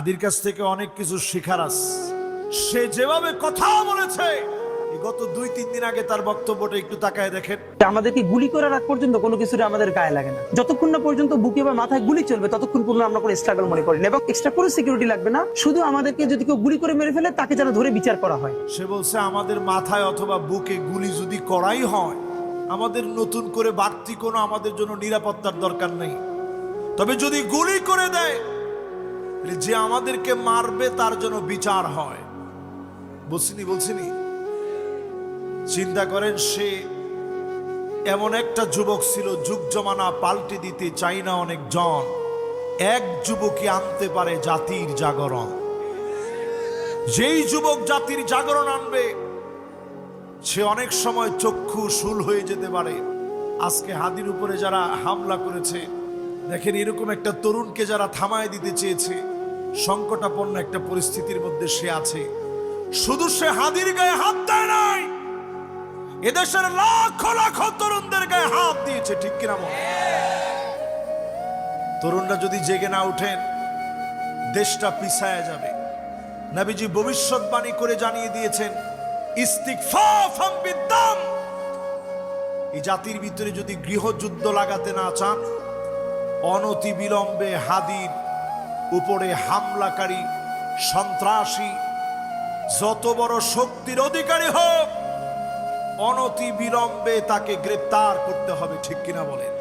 হাদির কাছ থেকে অনেক কিছু শেখার আছে। সে যেভাবে কথা বলেছে, এই গত 2-3 দিন আগে তার বক্তব্যটা একটু তাকায় দেখেন। আমাদেরকে গুলি করার আগ পর্যন্ত কোনো কিছুর আমাদের গায়ে লাগে না। যতক্ষণ না পর্যন্ত বুকে বা মাথায় গুলি চলবে ততক্ষণ পর্যন্ত আমরা কোনো স্ট্রাগল মনে করি না, এবং এক্সট্রা কোনো সিকিউরিটি লাগবে না। শুধু আমাদেরকে যদি কেউ গুলি করে মেরে ফেলে তাকে যেন ধরে বিচার করা হয়। সে বলছে আমাদের মাথায় অথবা বুকে গুলি যদি করাই হয়, আমাদের নতুন করে বাড়তি কোনো আমাদের জন্য নিরাপত্তার দরকার নেই। তবে যদি গুলি করে দেয়, যে আমাদেরকে মারবে তার জন্য বিচার হয়। বলছিনি চিন্তা করেন, সে এমন একটা যুবক ছিল, যুগ জমানা পাল্টে দিতে চাই না অনেক জন, এক যুবকই আনতে পারে জাতির জাগরণ। যেই যুবক জাতির জাগরণ আনবে, সে অনেক সময় চক্ষু শুল হয়ে যেতে পারে। আজকে হাদির উপরে যারা হামলা করেছে, দেখেন এরকম একটা তরুণকে যারা থামায় দিতে চেয়েছে, সংকটাপন্ন একটা পরিস্থিতির মধ্যে সে আছে। শুধু সে হাদির গায়ে হাত দেয় নাই, এদেশের লাখ লাখ তরুণদের গায়ে হাত দিয়েছে। ঠিক কিনা বল? তরুণরা যদি জেগে না উঠেন, দেশটা পিছায়া যাবে। নবীজি ভবিষ্যৎবাণী করে জানিয়ে দিয়েছেন, ইস্তিগফাফাম বিদ্দাম। এই জাতির ভিতরে যদি গৃহযুদ্ধ লাগাতে না চান, অনতি বিলম্বে হাদির উপরে হামলাকারী সন্ত্রাসী যত বড় শক্তির অধিকারী হোক, অনতি বিলম্বে তাকে গ্রেপ্তার করতে হবে। ঠিক কিনা বলেন?